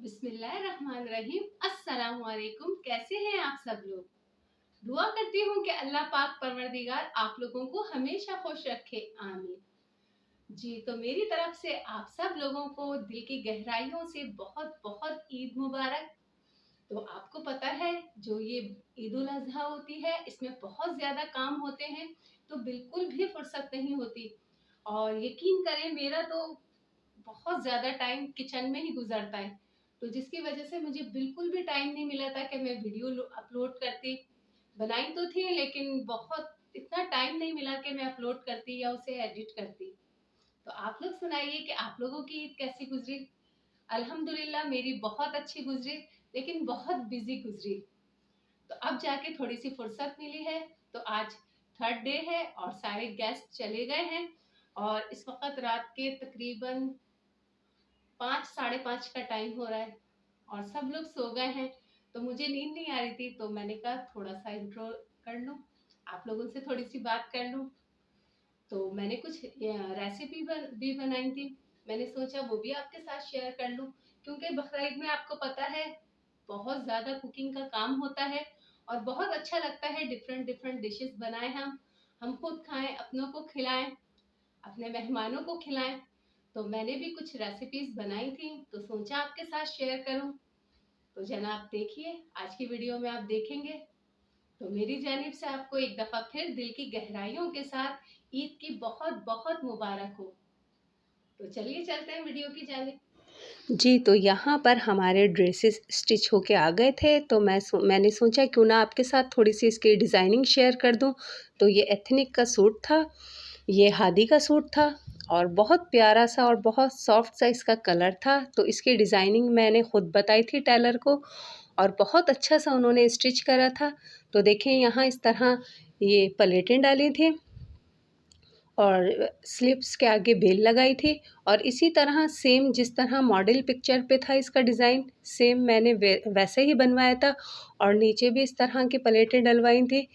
बिस्मिल्लाहिर्रहमानिर्रहीम। अस्सलाम वालेकुम। कैसे हैं आप सब लोग? दुआ करती हूँ कि अल्लाह पाक परवरदिगार आप लोगों को हमेशा खुश रखे, आमीन। जी, तो मेरी तरफ से आप सब लोगों को दिल की गहराइयों से बहुत बहुत ईद मुबारक। तो आपको पता है, जो ये ईद उल अज़हा होती है, इसमें बहुत ज़्यादा काम होते हैं, तो बिल्कुल भी फुर्सत नहीं होती। और यकीन करें, मेरा तो बहुत ज़्यादा टाइम किचन में ही गुजरता है, तो जिसकी वजह से मुझे बिल्कुल भी टाइम नहीं मिला था कि मैं वीडियो अपलोड करती। बनाई तो थी, लेकिन बहुत इतना टाइम नहीं मिला कि मैं अपलोड करती या उसे एडिट करती। तो आप लोग सुनाइए कि आप लोगों की ईद कैसी गुजरी? अल्हम्दुलिल्लाह मेरी बहुत अच्छी गुजरी, लेकिन बहुत बिजी गुजरी। तो अब जाके थोड़ी सी फुर्सत मिली है। तो आज थर्ड डे है और सारे गेस्ट चले गए हैं, और इस वक्त रात के तकरीबन 5 साढ़े 5 का टाइम हो रहा है और सब लोग सो गए हैं। तो मुझे नींद नहीं आ रही थी, तो मैंने कहा थोड़ा सा इंट्रो कर लूं, आप लोगों से थोड़ी सी बात कर लूं। तो मैंने कुछ रेसिपी भी बनाई थी, मैंने सोचा वो भी आपके साथ शेयर कर लूं, क्योंकि बकरीद में आपको पता है बहुत ज़्यादा कुकिंग का काम होता है, और बहुत अच्छा लगता है डिफरेंट डिफरेंट डिशेस बनाएं, हम खुद खाएं, अपनों को खिलाएं, अपने मेहमानों को खिलाएं। तो मैंने भी कुछ रेसिपीज बनाई थी, तो सोचा आपके साथ शेयर करूं। तो जनाब देखिए, आज की वीडियो में आप देखेंगे। तो मेरी जानिब से आपको एक दफा फिर दिल की गहराइयों के साथ ईद की बहुत बहुत मुबारक हो। तो चलिए चलते हैं वीडियो की जानिब। जी, तो यहाँ पर हमारे ड्रेसेस स्टिच होके आ गए थे, तो मैंने सोचा क्यों ना आपके साथ थोड़ी-सी इसकी डिज़ाइनिंग शेयर कर दूँ। तो ये एथनिक का सूट था, ये खादी का सूट था और बहुत प्यारा-सा और बहुत सॉफ्ट-सा इसका कलर था। तो इसकी डिज़ाइनिंग मैंने खुद बताई थी टेलर को और बहुत अच्छा-सा उन्होंने स्टिच करा था। तो देखें यहाँ इस तरह ये प्लेटें डाली थी और स्लीव्स के आगे बेल लगाई थी, और इसी तरह सेम जिस तरह मॉडल पिक्चर पे था इसका डिज़ाइन, सेम मैंने वैसे ही बनवाया था। और नीचे भी इस तरह की प्लेटें डलवाई थी।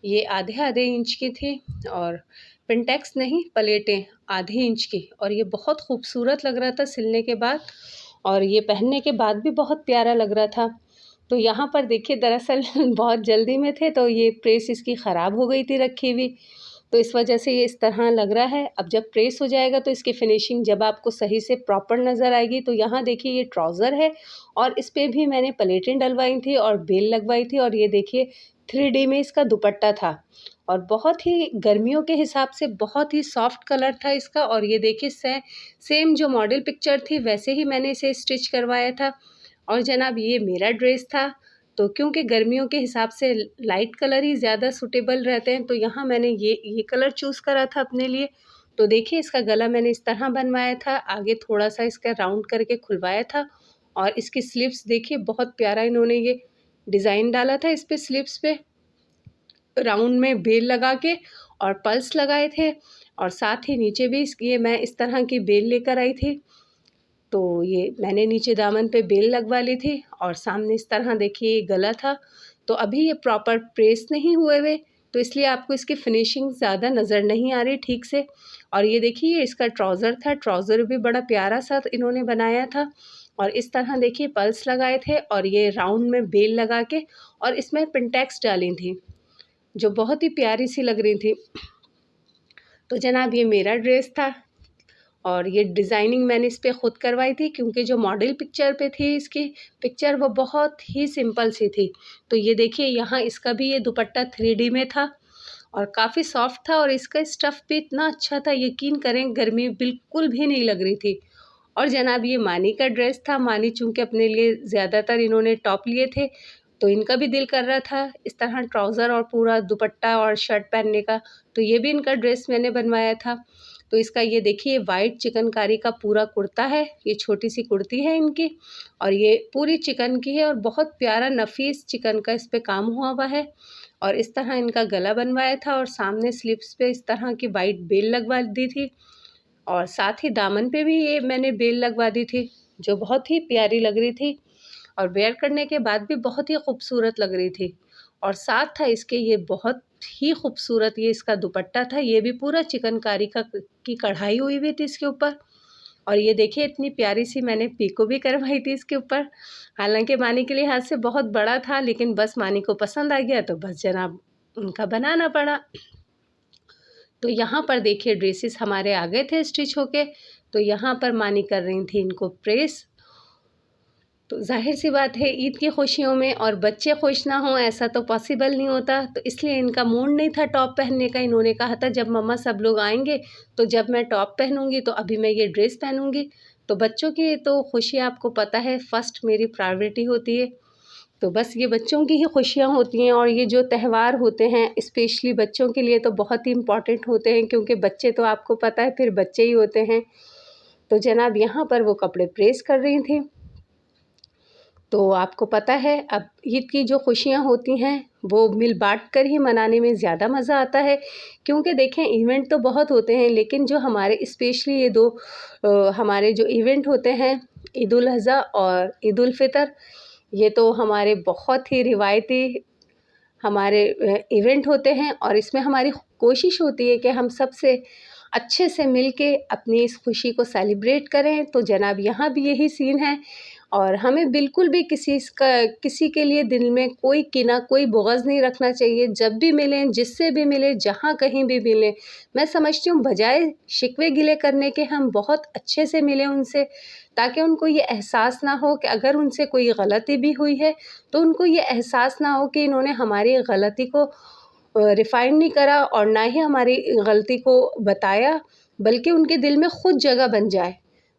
ये आधे आधे इंच की थी और पिंटेक्स नहीं, प्लेटें आधे इंच की, और ये बहुत खूबसूरत लग रहा था सिलने के बाद, और ये पहनने के बाद भी बहुत प्यारा लग रहा था। तो यहाँ पर देखिए, दरअसल बहुत जल्दी में थे, तो ये प्रेस इसकी ख़राब हो गई थी रखी हुई, तो इस वजह से ये इस तरह लग रहा है। अब जब प्रेस हो जाएगा तो इसकी फिनिशिंग जब आपको सही से प्रॉपर नज़र आएगी। तो यहाँ देखिए, ये ट्राउज़र है और इस पे भी मैंने प्लेटें डलवाई थी और बेल लगवाई थी, और ये देखिए 3D में इसका दुपट्टा था, और बहुत ही गर्मियों के हिसाब से बहुत ही सॉफ्ट कलर था इसका। और ये देखिए सेम जो मॉडल पिक्चर थी वैसे ही मैंने इसे स्टिच करवाया था। और जनाब ये मेरा ड्रेस था, तो क्योंकि गर्मियों के हिसाब से लाइट कलर ही ज़्यादा सूटेबल रहते हैं, तो यहाँ मैंने ये कलर चूज़ करा था अपने लिए। तो देखिए, इसका गला मैंने इस तरह बनवाया था, आगे थोड़ा-सा इसका राउंड करके खुलवाया था, और इसकी स्लीव्स देखिए बहुत प्यारा इन्होंने ये डिज़ाइन डाला था इस पे, स्लीव्स पे राउंड में बेल लगा के और पल्स लगाए थे, और साथ ही नीचे भी ये मैं इस तरह की बेल लेकर आई थी। तो ये मैंने नीचे दामन पे बेल लगवा ली थी, और सामने इस तरह देखिए ये गला था। तो अभी ये प्रॉपर प्रेस नहीं हुए हुए, तो इसलिए आपको इसकी फिनिशिंग ज़्यादा नज़र नहीं आ रही ठीक से। और ये देखिए, ये इसका ट्राउज़र था, ट्राउज़र भी बड़ा प्यारा सा इन्होंने बनाया था, और इस तरह देखिए पल्स लगाए थे और ये राउंड में बेल लगा के, और इसमें पिंटेक्स डाली थी जो बहुत ही प्यारी सी लग रही थी। तो जनाब ये मेरा ड्रेस था, और ये डिज़ाइनिंग मैंने इस पे ख़ुद करवाई थी, क्योंकि जो मॉडल पिक्चर पे थी इसकी पिक्चर वो बहुत ही सिंपल सी थी। तो ये देखिए, यहाँ इसका भी ये दुपट्टा 3D में था और काफ़ी सॉफ्ट था, और इसका स्टफ़ भी इतना अच्छा था, यकीन करें गर्मी बिल्कुल भी नहीं लग रही थी। और जनाब ये मानी का ड्रेस था। मानी चूँकि अपने लिए ज़्यादातर इन्होंने टॉप लिए थे, तो इनका भी दिल कर रहा था इस तरह ट्राउज़र और पूरा दुपट्टा और शर्ट पहनने का, तो ये भी इनका ड्रेस मैंने बनवाया था। तो इसका ये देखिए वाइट चिकनकारी का पूरा कुर्ता है, ये छोटी सी कुर्ती है इनकी, और ये पूरी चिकन की है, और बहुत प्यारा नफीस चिकन का इस पे काम हुआ हुआ है। और इस तरह इनका गला बनवाया था, और सामने स्लीव्स पे इस तरह की वाइट बेल लगवा दी थी, और साथ ही दामन पे भी ये मैंने बेल लगवा दी थी, जो बहुत ही प्यारी लग रही थी, और वेयर करने के बाद भी बहुत ही खूबसूरत लग रही थी। और साथ था इसके ये बहुत ही खूबसूरत ये इसका दुपट्टा था, ये भी पूरा चिकनकारी की कढ़ाई हुई थी इसके ऊपर। और ये देखिए इतनी प्यारी सी मैंने पीको भी करवाई थी इसके ऊपर। हालांकि मानी के लिहाज से बहुत बड़ा था, लेकिन बस मानी को पसंद आ गया तो बस जनाब उनका बनाना पड़ा। तो यहाँ पर देखिए ड्रेसेस हमारे आ गए थे स्टिच होके। तो यहाँ पर मानी कर रही थी इनको प्रेस। तो ज़ाहिर सी बात है ईद की खुशियों में और बच्चे खुश ना हों ऐसा तो पॉसिबल नहीं होता। तो इसलिए इनका मूड नहीं था टॉप पहनने का। इन्होंने कहा था जब मम्मा सब लोग आएंगे तो जब मैं टॉप पहनूंगी तो अभी मैं ये ड्रेस पहनूंगी। तो बच्चों की तो खुशी आपको पता है फर्स्ट मेरी प्रायोरिटी होती है। तो बस ये बच्चों की ही खुशियाँ होती हैं और ये जो त्यौहार होते हैं स्पेशली बच्चों के लिए तो बहुत ही इम्पॉर्टेंट होते हैं, क्योंकि बच्चे तो आपको पता है फिर बच्चे ही होते हैं। तो जनाब यहाँ पर वो कपड़े प्रेस कर रही थी। तो आपको पता है अब ईद की जो खुशियाँ होती हैं वो मिल बांट कर ही मनाने में ज़्यादा मज़ा आता है। क्योंकि देखें इवेंट तो बहुत होते हैं, लेकिन जो हमारे स्पेशली ये दो हमारे जो इवेंट होते हैं ईद उल अज़हा और ईद उल फ़ितर, ये तो हमारे बहुत ही रिवायती हमारे इवेंट होते हैं। और इसमें हमारी कोशिश होती है कि हम सबसे अच्छे से मिल के अपनी इस खुशी को सेलिब्रेट करें। तो जनाब यहाँ भी यही सीन है और हमें बिल्कुल भी किसी के लिए दिल में कोई किना कोई बुग़्ज़ नहीं रखना चाहिए। जब भी मिलें, जिससे भी मिलें, जहाँ कहीं भी मिलें, मैं समझती हूँ बजाय शिकवे गिले करने के हम बहुत अच्छे से मिलें उनसे, ताकि उनको ये एहसास ना हो कि अगर उनसे कोई गलती भी हुई है तो उनको ये एहसास ना हो कि इन्होंने हमारी गलती को रिफ़ाइंड नहीं करा और ना ही हमारी गलती को बताया, बल्कि उनके दिल में ख़ुद जगह बन जाए।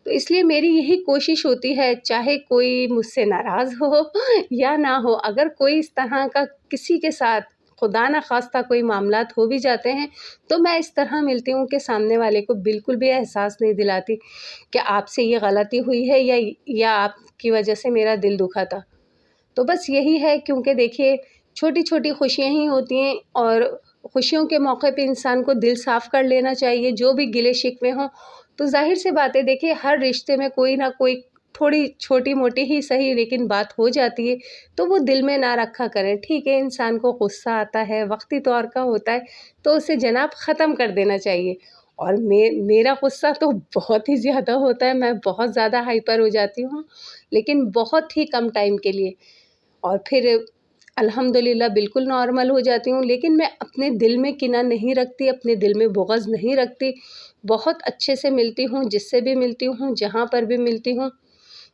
तो इसलिए मेरी यही कोशिश होती है, चाहे कोई मुझसे नाराज़ हो या ना हो, अगर कोई इस तरह का किसी के साथ खुदा ना ख़ास्ता कोई मामलात हो भी जाते हैं तो मैं इस तरह मिलती हूँ कि सामने वाले को बिल्कुल भी एहसास नहीं दिलाती कि आपसे ये गलती हुई है या आपकी वजह से मेरा दिल दुखा था। तो बस यही है, क्योंकि देखिए छोटी छोटी खुशियाँ ही होती हैं और खुशियों के मौके पे इंसान को दिल साफ़ कर लेना चाहिए। जो भी गिले शिकवे हों तो ज़ाहिर सी बात है, देखिए हर रिश्ते में कोई ना कोई थोड़ी छोटी मोटी ही सही लेकिन बात हो जाती है, तो वो दिल में ना रखा करें। ठीक है, इंसान को गुस्सा आता है, वक्ती तौर का होता है, तो उसे जनाब ख़त्म कर देना चाहिए। और मेरा गुस्सा तो बहुत ही ज़्यादा होता है, मैं बहुत ज़्यादा हाइपर हो जाती हूँ, लेकिन बहुत ही कम टाइम के लिए, और फिर अल्हम्दुलिल्लाह बिल्कुल नॉर्मल हो जाती हूँ। लेकिन मैं अपने दिल में किना नहीं रखती, अपने दिल में बुग़्ज़ नहीं रखती, बहुत अच्छे से मिलती हूँ, जिससे भी मिलती हूँ, जहाँ पर भी मिलती हूँ।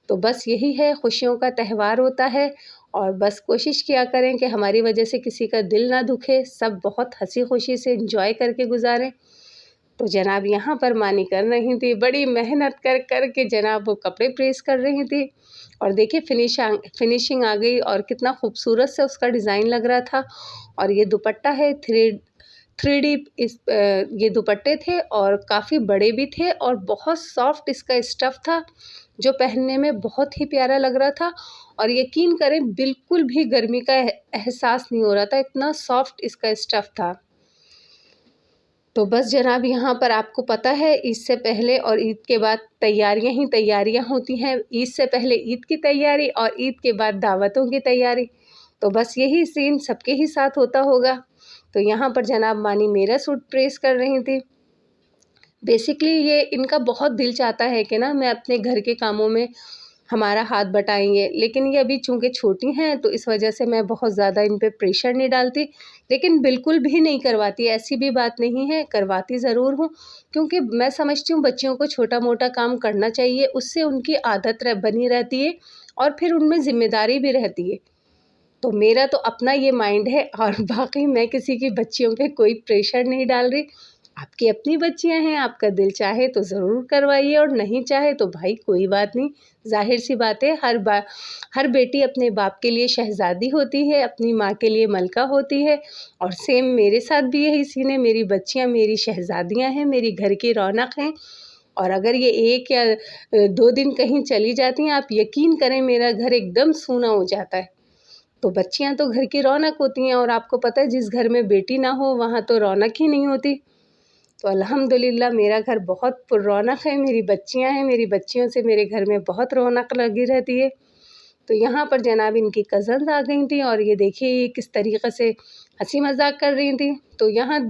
तो बस यही है, खुशियों का त्यौहार होता है और बस कोशिश किया करें कि हमारी वजह से किसी का दिल ना दुखे, सब बहुत हँसी खुशी से एंजॉय करके गुजारें। तो जनाब यहाँ पर मानी कर रही थी, बड़ी मेहनत कर के जनाब वो कपड़े प्रेस कर रही थी और देखिए फिनिशिंग आ गई और कितना खूबसूरत से उसका डिज़ाइन लग रहा था। और ये दुपट्टा है 3D ये दुपट्टे थे और काफ़ी बड़े भी थे और बहुत सॉफ्ट इसका स्टफ़ था, जो पहनने में बहुत ही प्यारा लग रहा था। और यकीन करें बिल्कुल भी गर्मी का एहसास नहीं हो रहा था, इतना सॉफ्ट इसका स्टफ़ था। तो बस जनाब यहाँ पर आपको पता है ईद से पहले और ईद के बाद तैयारियाँ ही तैयारियाँ होती हैं। ईद से पहले ईद की तैयारी और ईद के बाद दावतों की तैयारी। तो बस यही सीन सबके ही साथ होता होगा। तो यहाँ पर जनाब मानी मेरा सूट प्रेस कर रही थी। बेसिकली ये इनका बहुत दिल चाहता है कि ना मैं अपने घर के कामों में हमारा हाथ बटाएंगे, लेकिन ये अभी चूँकि छोटी हैं तो इस वजह से मैं बहुत ज़्यादा इन पे प्रेशर नहीं डालती, लेकिन बिल्कुल भी नहीं करवाती, ऐसी भी बात नहीं है, करवाती ज़रूर हूँ। क्योंकि मैं समझती हूँ बच्चियों को छोटा मोटा काम करना चाहिए, उससे उनकी आदत बनी रहती है और फिर उनमें ज़िम्मेदारी भी रहती है। तो मेरा तो अपना ये माइंड है और बाकी मैं किसी की बच्चियों पे कोई प्रेशर नहीं डाल रही। आपकी अपनी बच्चियां हैं, आपका दिल चाहे तो ज़रूर करवाइए और नहीं चाहे तो भाई कोई बात नहीं। ज़ाहिर सी बात है, हर बेटी अपने बाप के लिए शहज़ादी होती है, अपनी माँ के लिए मलका होती है। और सेम मेरे साथ भी यही सीन है, मेरी बच्चियाँ मेरी शहज़ादियाँ हैं, मेरी घर की रौनक हैं। और अगर ये 1 या 2 दिन कहीं चली जाती हैं, आप यकीन करें मेरा घर एकदम सूना हो जाता है। तो बच्चियाँ तो घर की रौनक होती हैं और आपको पता है जिस घर में बेटी ना हो वहाँ तो रौनक ही नहीं होती। तो अल्हम्दुलिल्लाह मेरा घर बहुत पुररौनक है, मेरी बच्चियाँ हैं, मेरी बच्चियों से मेरे घर में बहुत रौनक लगी रहती है। तो यहाँ पर जनाब इनकी कज़न्स आ गई थी और ये देखिए ये किस तरीक़े से हँसी मज़ाक कर रही थी। तो यहाँ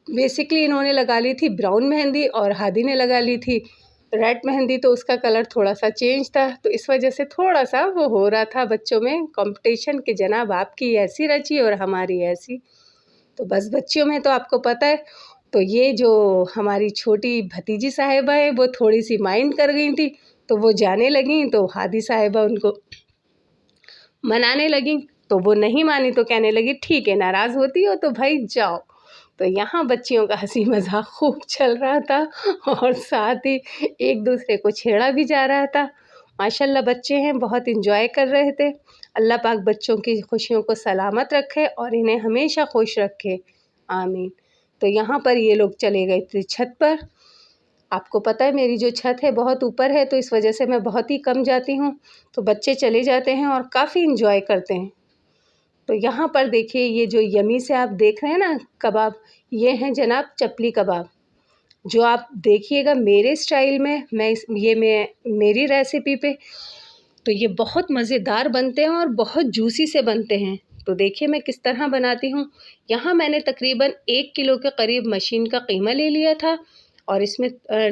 बेसिकली इन्होंने लगा ली थी ब्राउन मेहंदी और हादी ने लगा ली थी रेड मेहंदी तो उसका कलर थोड़ा-सा चेंज था, तो इस वजह से थोड़ा-सा वो हो रहा था बच्चों में कॉम्पिटिशन कि जनाब आपकी ऐसी रची और हमारी ऐसी। तो बस बच्चियों में तो आपको पता है, तो ये जो हमारी छोटी भतीजी साहिबा है वो थोड़ी-सी माइंड कर गई थी, तो वो जाने लगीं तो हादी साहिबा उनको मनाने लगीं, तो वो नहीं मानी तो कहने लगी ठीक है नाराज़ होती हो तो भाई जाओ। तो यहाँ बच्चियों का हँसी मज़ाक खूब चल रहा था और साथ ही एक दूसरे को छेड़ा भी जा रहा था। माशाल्लाह बच्चे हैं बहुत एंजॉय कर रहे थे। अल्लाह पाक बच्चों की खुशियों को सलामत रखे और इन्हें हमेशा खुश रखे, आमीन। तो यहाँ पर ये लोग चले गए थे छत पर। आपको पता है मेरी जो छत है बहुत ऊपर है, तो इस वजह से मैं बहुत ही कम जाती हूँ, तो बच्चे चले जाते हैं और काफ़ी एंजॉय करते हैं। तो यहाँ पर देखिए ये जो यमी से आप देख रहे हैं ना कबाब, ये हैं जनाब चपली कबाब, जो आप देखिएगा मेरे स्टाइल में, मैं मेरी रेसिपी पे, तो ये बहुत मज़ेदार बनते हैं और बहुत जूसी से बनते हैं। तो देखिए मैं किस तरह बनाती हूँ। यहाँ मैंने तकरीबन 1 किलो के करीब मशीन का कीमा ले लिया था और इसमें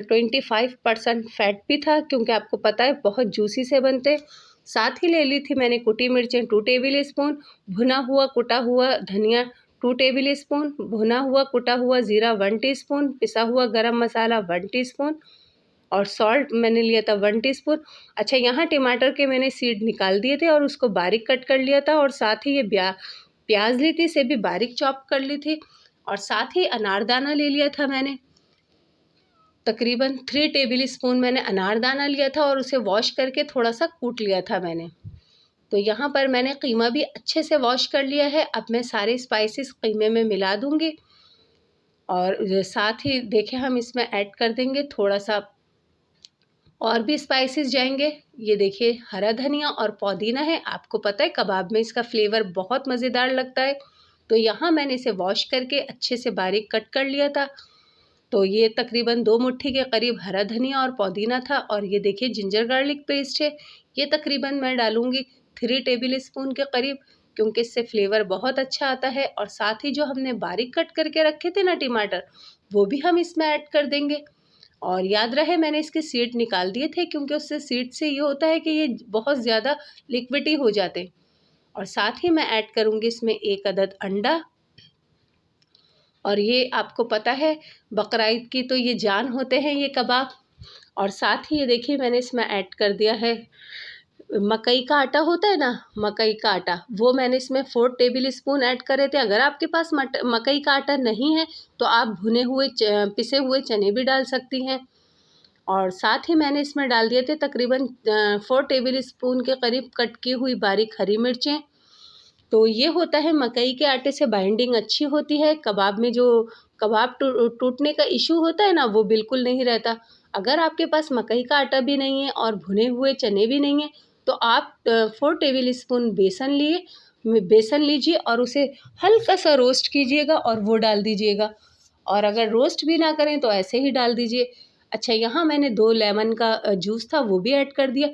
25% फ़ैट भी था, क्योंकि आपको पता है बहुत जूसी से बनते हैं। साथ ही ले ली थी मैंने कुटी मिर्चें 2 टेबल स्पून, भुना हुआ कुटा हुआ धनिया 2 टेबल स्पून, भुना हुआ कुटा हुआ ज़ीरा 1 टीस्पून, पिसा हुआ गरम मसाला 1 टीस्पून और सॉल्ट मैंने लिया था 1 टीस्पून। अच्छा, यहाँ टमाटर के मैंने सीड निकाल दिए थे और उसको बारीक कट कर लिया था और साथ ही ये प्याज ली थी, इसे भी बारीक चॉप कर ली थी और साथ ही अनारदाना ले लिया था मैंने। तकरीबन 3 टेबल स्पून मैंने अनारदाना लिया था और उसे वॉश करके थोड़ा-सा कूट लिया था मैंने। तो यहाँ पर मैंने कीमा भी अच्छे से वॉश कर लिया है। अब मैं सारे स्पाइसेस कीमे में मिला दूँगी और साथ ही देखिए हम इसमें ऐड कर देंगे थोड़ा-सा और भी स्पाइसेस जाएंगे। ये देखिए हरा धनिया और पुदीना है, आपको पता है कबाब में इसका फ्लेवर बहुत मज़ेदार लगता है। तो यहाँ मैंने इसे वॉश करके अच्छे से बारीक कट कर लिया था। तो ये तकरीबन 2 मुट्ठी के करीब हरा धनिया और पुदीना था और ये देखिए जिंजर गार्लिक पेस्ट है, ये तकरीबन मैं डालूँगी 3 टेबल स्पून के करीब, क्योंकि इससे फ्लेवर बहुत अच्छा आता है। और साथ ही जो हमने बारीक कट करके रखे थे ना टमाटर, वो भी हम इसमें ऐड कर देंगे। और याद रहे मैंने इसके सीड निकाल दिए थे, क्योंकि उससे सीड से ये होता है कि ये बहुत ज़्यादा लिक्विडी हो जाते हैं। और साथ ही मैं ऐड करूँगी इसमें 1 अदद अंडा। और ये आपको पता है बकरा ईद की तो ये जान होते हैं ये कबाब। और साथ ही ये देखिए मैंने इसमें ऐड कर दिया है मकई का आटा होता है ना, मकई का आटा, वो मैंने इसमें 4 टेबल स्पून ऐड करे थे। अगर आपके पास मकई का आटा नहीं है तो आप भुने हुए पिसे हुए चने भी डाल सकती हैं। और साथ ही मैंने इसमें डाल दिए थे तकरीबन 4 टेबल स्पून के करीब कट की हुई बारीक हरी मिर्चें। तो ये होता है मकई के आटे से बाइंडिंग अच्छी होती है, कबाब में जो कबाब टूटने का इशू होता है ना वो बिल्कुल नहीं रहता। अगर आपके पास मकई का आटा भी नहीं है और भुने हुए चने भी नहीं है तो आप 4 टेबल स्पून बेसन लीजिए और उसे हल्का सा रोस्ट कीजिएगा और वो डाल दीजिएगा। और अगर रोस्ट भी ना करें तो ऐसे ही डाल दीजिए। अच्छा, यहाँ मैंने 2 लेमन का जूस था वो भी ऐड कर दिया।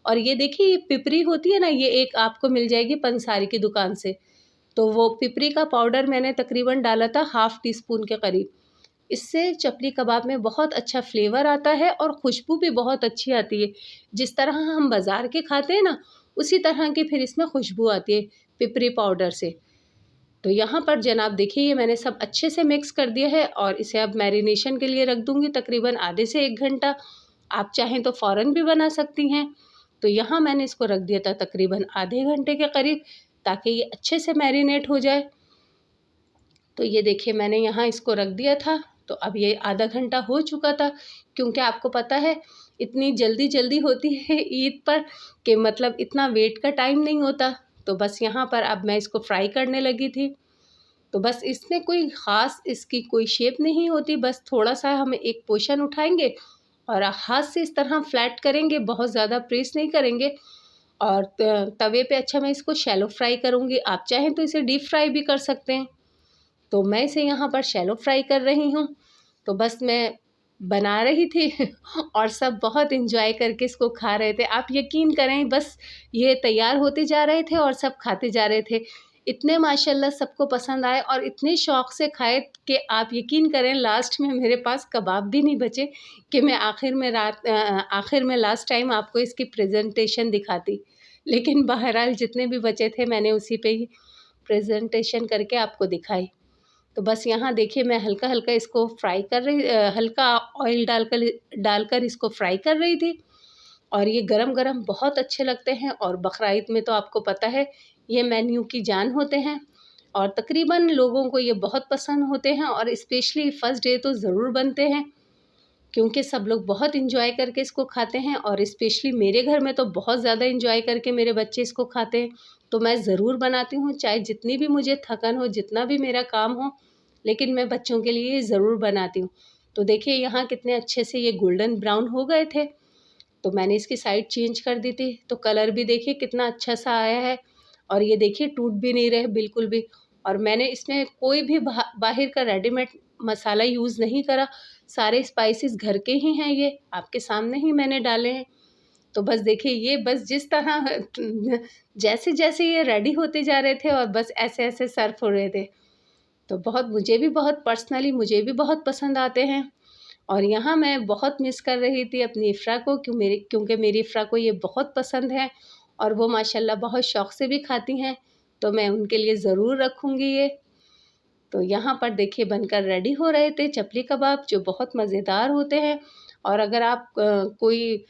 और ये देखिए ये पिपरी होती है ना, ये एक आपको मिल जाएगी पंसारी की दुकान से, तो वो पिपरी का पाउडर मैंने तकरीबन डाला था 1/2 टीस्पून के करीब। इससे चपली कबाब में बहुत अच्छा फ्लेवर आता है और खुशबू भी बहुत अच्छी आती है। जिस तरह हम बाज़ार के खाते हैं ना, उसी तरह की फिर इसमें खुशबू आती है पिपरी पाउडर से। तो यहाँ पर जनाब देखिए ये मैंने सब अच्छे से मिक्स कर दिया है और इसे अब मैरिनेशन के लिए रख दूँगी तकरीबन आधे से 1 घंटा। आप चाहें तो फ़ौरन भी बना सकती हैं। तो यहाँ मैंने इसको रख दिया था तकरीबन आधे घंटे के करीब, ताकि ये अच्छे से मैरिनेट हो जाए। तो ये देखिए मैंने यहाँ इसको रख दिया था। तो अब ये आधा घंटा हो चुका था, क्योंकि आपको पता है इतनी जल्दी होती है ईद पर कि मतलब इतना वेट का टाइम नहीं होता। तो बस यहाँ पर अब मैं इसको फ्राई करने लगी थी। तो बस इसमें कोई ख़ास इसकी कोई शेप नहीं होती, बस थोड़ा-सा हम एक पोर्शन उठाएँगे और हाथ से इस तरह फ्लैट करेंगे, बहुत ज़्यादा प्रेस नहीं करेंगे। और तवे पे अच्छा मैं इसको शैलो फ्राई करूँगी। आप चाहें तो इसे डीप फ्राई भी कर सकते हैं। तो मैं इसे यहाँ पर शैलो फ्राई कर रही हूँ। तो बस मैं बना रही थी और सब बहुत एंजॉय करके इसको खा रहे थे। आप यकीन करें बस ये तैयार होते जा रहे थे और सब खाते जा रहे थे। इतने माशाल्लाह सबको पसंद आए और इतने शौक़ से खाए कि आप यकीन करें लास्ट में मेरे पास कबाब भी नहीं बचे कि मैं आखिर में लास्ट टाइम आपको इसकी प्रेजेंटेशन दिखाती। लेकिन बहरहाल जितने भी बचे थे मैंने उसी पे ही प्रेजेंटेशन करके आपको दिखाई। तो बस यहाँ देखिए मैं हल्का-हल्का इसको फ्राई कर रही हल्का ऑयल डालकर इसको फ्राई कर रही थी। और ये गरम-गरम बहुत अच्छे लगते हैं और बकरा-ईद में तो आपको पता है ये मेन्यू की जान होते हैं और तकरीबन लोगों को ये बहुत पसंद होते हैं और स्पेशली फर्स्ट डे तो ज़रूर बनते हैं क्योंकि सब लोग बहुत एंजॉय करके इसको खाते हैं और स्पेशली मेरे घर में तो बहुत ज़्यादा एंजॉय करके मेरे बच्चे इसको खाते हैं। तो मैं ज़रूर बनाती हूँ, चाहे जितनी भी मुझे थकन हो, जितना भी मेरा काम हो, लेकिन मैं बच्चों के लिए ज़रूर बनाती हूँ। तो देखिए यहाँ कितने अच्छे से ये गोल्डन ब्राउन हो गए थे, तो मैंने इसकी साइड चेंज कर दी थी। तो कलर भी देखिए कितना अच्छा सा आया है और ये देखिए टूट भी नहीं रहे बिल्कुल भी। और मैंने इसमें कोई भी बाहर का रेडीमेड मसाला यूज़ नहीं करा, सारे स्पाइसेस घर के ही हैं, ये आपके सामने ही मैंने डाले हैं। तो बस देखिए ये बस जिस तरह जैसे-जैसे ये रेडी होते जा रहे थे और बस ऐसे-ऐसे सर्व हो रहे थे। तो पर्सनली मुझे भी बहुत पसंद आते हैं और यहाँ मैं बहुत मिस कर रही थी अपनी इफ़रा को क्योंकि मेरी इफ़रा को ये बहुत पसंद है और वो माशाल्लाह बहुत शौक़ से भी खाती हैं, तो मैं उनके लिए ज़रूर रखूँगी ये। तो यहाँ पर देखिए बनकर रेडी हो रहे थे चपली कबाब जो बहुत मज़ेदार होते हैं और अगर आप कोई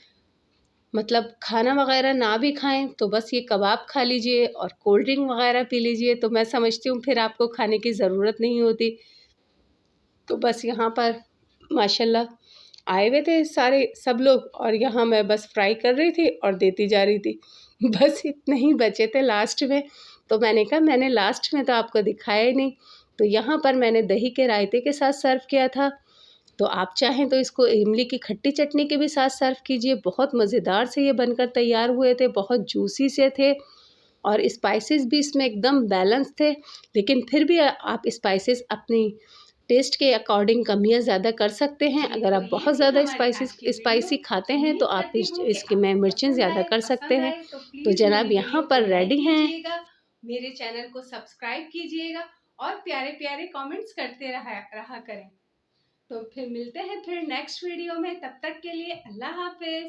मतलब खाना वग़ैरह ना भी खाएँ तो बस ये कबाब खा लीजिए और कोल्ड ड्रिंक वग़ैरह पी लीजिए, तो मैं समझती हूँ फिर आपको खाने की ज़रूरत नहीं होती। तो बस यहाँ पर माशाल्लाह आए हुए थे सब लोग और यहाँ मैं बस फ्राई कर रही थी और देती जा रही थी। बस इतने ही बचे थे लास्ट में, तो मैंने कहा मैंने लास्ट में तो आपको दिखाया ही नहीं। तो यहाँ पर मैंने दही के रायते के साथ सर्व किया था, तो आप चाहें तो इसको इमली की खट्टी चटनी के भी साथ सर्व कीजिए। बहुत मज़ेदार से ये बनकर तैयार हुए थे, बहुत जूसी से थे और स्पाइसेस भी इसमें एकदम बैलेंस थे, लेकिन फिर भी आप स्पाइसेस अपनी टेस्ट के अकॉर्डिंग कमियाँ ज़्यादा कर सकते हैं। अगर आप बहुत ज़्यादा स्पाइसी खाते हैं तो आप इसकी में मिर्चें ज़्यादा कर सकते हैं। तो प्लीज़ मेरी जनाब यहाँ वीडियो को पर लाइक रेडी हैं। कीजिएगा, मेरे चैनल को सब्सक्राइब कीजिएगा और प्यारे-प्यारे कमेंट्स करते रहा रहा करें। तो फिर मिलते हैं फिर नेक्स्ट वीडियो में, तब तक के लिए अल्लाह हाफ़िज़।